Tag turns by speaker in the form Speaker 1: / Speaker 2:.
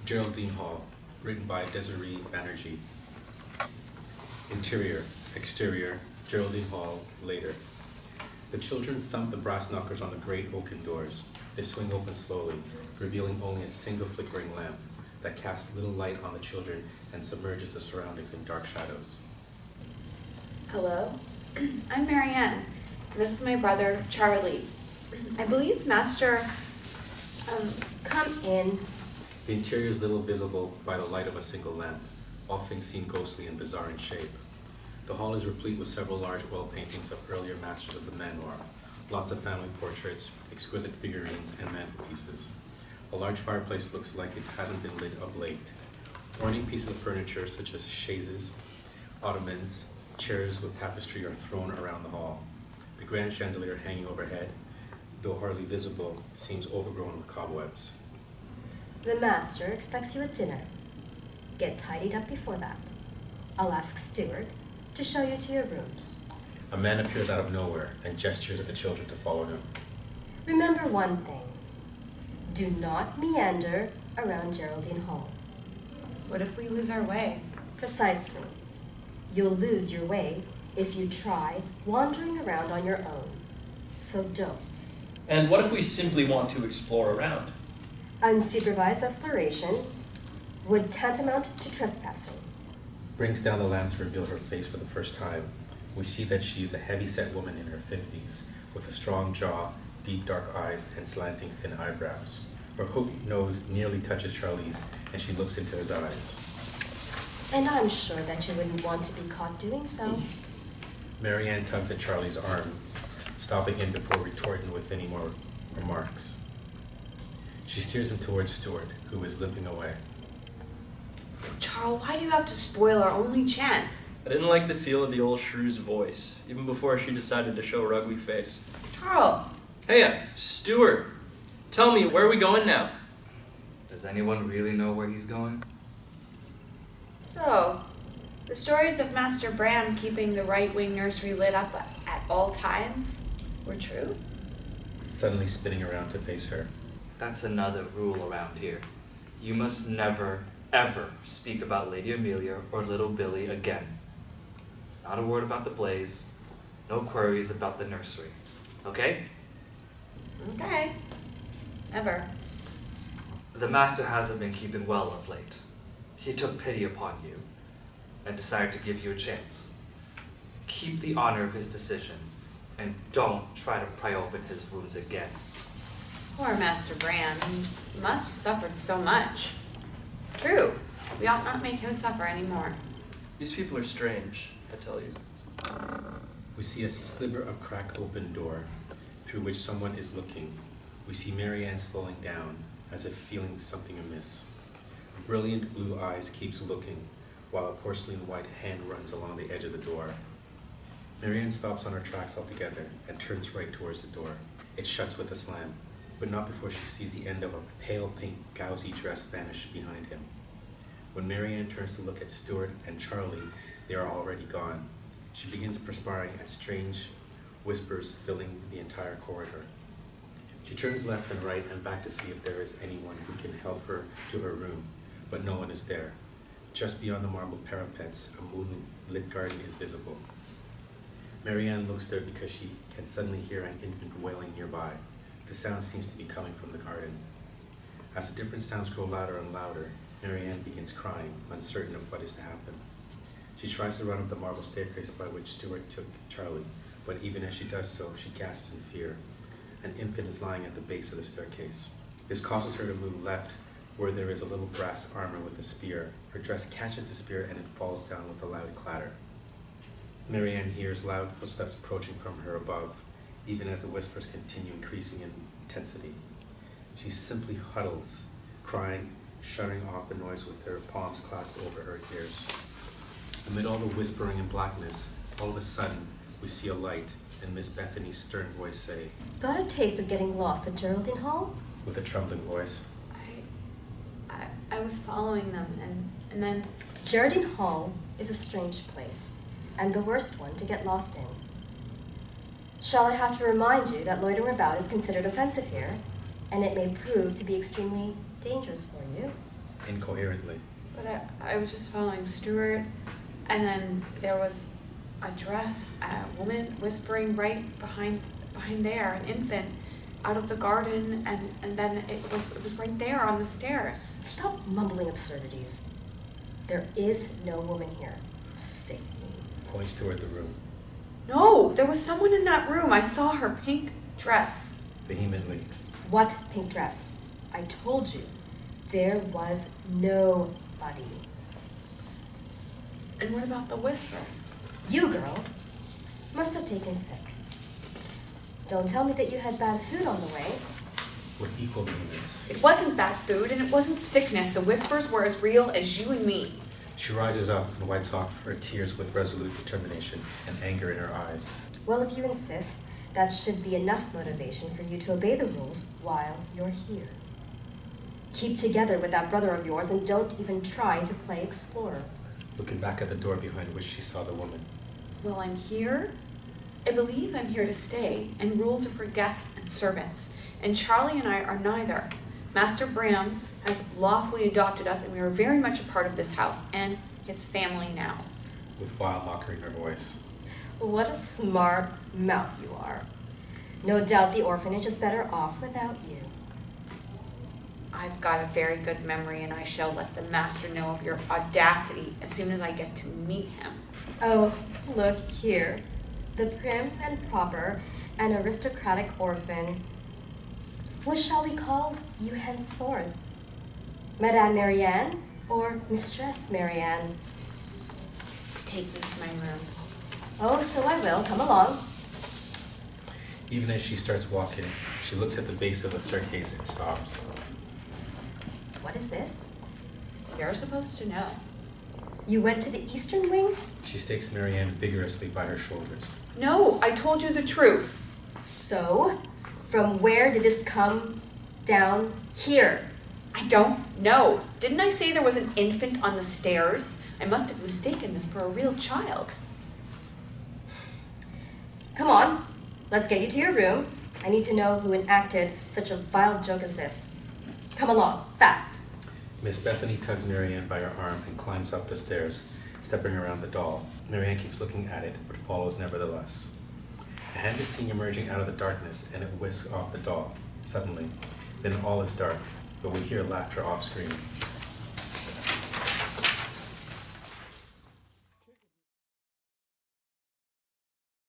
Speaker 1: Geraldine Hall, written by Debasree Banerjee. Interior, exterior, Geraldine Hall, later. The children thump the brass knockers on the great oaken doors. They swing open slowly, revealing only a single flickering lamp that casts little light on the children and submerges the surroundings in dark shadows.
Speaker 2: Hello, I'm Marianne. This is my brother, Charlie. I believe Master, come in.
Speaker 1: The interior is little visible by the light of a single lamp. All things seem ghostly and bizarre in shape. The hall is replete with several large oil paintings of earlier masters of the manoir, lots of family portraits, exquisite figurines, and mantelpieces. A large fireplace looks like it hasn't been lit of late. Ornate pieces of furniture such as chaises, ottomans, chairs with tapestry are thrown around the hall. The grand chandelier hanging overhead, though hardly visible, seems overgrown with cobwebs.
Speaker 3: The master expects you at dinner. Get tidied up before that. I'll ask Stuart to show you to your rooms.
Speaker 1: A man appears out of nowhere and gestures at the children to follow him.
Speaker 3: Remember one thing. Do not meander around Geraldine Hall.
Speaker 2: What if we lose our way?
Speaker 3: Precisely. You'll lose your way if you try wandering around on your own. So don't.
Speaker 4: And what if we simply want to explore around?
Speaker 3: Unsupervised exploration would tantamount to trespassing.
Speaker 1: Brings down the lamp to reveal her face for the first time. We see that she is a heavy-set woman in her 50s, with a strong jaw, deep dark eyes, and slanting thin eyebrows. Her hooked nose nearly touches Charlie's, and she looks into his eyes.
Speaker 3: And I'm sure that you wouldn't want to be caught doing so.
Speaker 1: Marianne tugs at Charlie's arm, stopping him before retorting with any more remarks. She steers him towards Stuart, who is limping away.
Speaker 2: Charles, why do you have to spoil our only chance?
Speaker 4: I didn't like the feel of the old shrew's voice, even before she decided to show her ugly face.
Speaker 2: Charles!
Speaker 4: Hey, Stuart! Tell me, where are we going now?
Speaker 5: Does anyone really know where he's going?
Speaker 2: So, the stories of Master Bram keeping the right-wing nursery lit up at all times were true?
Speaker 1: Suddenly spinning around to face her.
Speaker 5: That's another rule around here. You must never, ever speak about Lady Amelia or Little Billy again. Not a word about the blaze. No queries about the nursery. Okay?
Speaker 2: Okay. Never.
Speaker 5: The master hasn't been keeping well of late. He took pity upon you and decided to give you a chance. Keep the honor of his decision and don't try to pry open his wounds again.
Speaker 2: Poor Master Bram. He must have suffered so much. True. We ought not make him suffer anymore.
Speaker 4: These people are strange, I tell you.
Speaker 1: We see a sliver of cracked open door through which someone is looking. We see Marianne slowing down, as if feeling something amiss. Brilliant blue eyes keeps looking, while a porcelain white hand runs along the edge of the door. Marianne stops on her tracks altogether and turns right towards the door. It shuts with a slam, but not before she sees the end of a pale pink gauzy dress vanish behind him. When Marianne turns to look at Stuart and Charlie, they are already gone. She begins perspiring at strange whispers filling the entire corridor. She turns left and right and back to see if there is anyone who can help her to her room, but no one is there. Just beyond the marble parapets, a moonlit garden is visible. Marianne looks there because she can suddenly hear an infant wailing nearby. The sound seems to be coming from the garden. As the different sounds grow louder and louder, Marianne begins crying, uncertain of what is to happen. She tries to run up the marble staircase by which Stuart took Charlie, but even as she does so, she gasps in fear. An infant is lying at the base of the staircase. This causes her to move left, where there is a little brass armor with a spear. Her dress catches the spear and it falls down with a loud clatter. Marianne hears loud footsteps approaching from her above, even as the whispers continue increasing in intensity. She simply huddles, crying, shutting off the noise with her palms clasped over her ears. Amid all the whispering and blackness, all of a sudden, we see a light, and Miss Bethany's stern voice say,
Speaker 3: Got a taste of getting lost at Geraldine Hall?
Speaker 1: with a trembling voice.
Speaker 2: I was following them, and then...
Speaker 3: Geraldine Hall is a strange place, and the worst one to get lost in. Shall I have to remind you that loitering about is considered offensive here, and it may prove to be extremely dangerous for you?
Speaker 1: incoherently.
Speaker 2: But I was just following Stuart, and then there was a dress, a woman whispering right behind there, an infant, out of the garden, and then it was right there on the stairs.
Speaker 3: Stop mumbling absurdities. There is no woman here. Save me.
Speaker 1: Points toward the room.
Speaker 2: No, there was someone in that room. I saw her pink dress.
Speaker 1: Vehemently.
Speaker 3: What pink dress? I told you, there was nobody.
Speaker 2: And what about the whispers?
Speaker 3: You, girl, must have taken sick. Don't tell me that you had bad food on the way.
Speaker 1: With equal vehemence.
Speaker 2: It wasn't bad food, and it wasn't sickness. The whispers were as real as you and me.
Speaker 1: She rises up and wipes off her tears with resolute determination and anger in her eyes.
Speaker 3: Well, if you insist, that should be enough motivation for you to obey the rules while you're here. Keep together with that brother of yours and don't even try to play explorer.
Speaker 1: Looking back at the door behind which she saw the woman.
Speaker 2: Well, I'm here. I believe I'm here to stay, and rules are for guests and servants. And Charlie and I are neither. Master Bram has lawfully adopted us, and we are very much a part of this house and his family now.
Speaker 1: With vile mockery in her voice.
Speaker 3: What a smart mouth you are. No doubt the orphanage is better off without you.
Speaker 2: I've got a very good memory, and I shall let the master know of your audacity as soon as I get to meet him.
Speaker 3: Oh, look here. The prim and proper and aristocratic orphan. What shall we call you henceforth? Madame Marianne or Mistress Marianne?
Speaker 2: Take me to my room.
Speaker 3: Oh, so I will. Come along.
Speaker 1: Even as she starts walking, she looks at the base of the staircase and stops.
Speaker 3: What is this?
Speaker 2: You're supposed to know.
Speaker 3: You went to the eastern wing?
Speaker 1: She stakes Marianne vigorously by her shoulders.
Speaker 2: No, I told you the truth.
Speaker 3: So, from where did this come down here?
Speaker 2: I don't know. Didn't I say there was an infant on the stairs? I must have mistaken this for a real child.
Speaker 3: Come on, let's get you to your room. I need to know who enacted such a vile joke as this. Come along, fast.
Speaker 1: Miss Bethany tugs Marianne by her arm and climbs up the stairs, stepping around the doll. Marianne keeps looking at it, but follows nevertheless. A hand is seen emerging out of the darkness, and it whisks off the doll, suddenly. Then all is dark, but we hear laughter off-screen.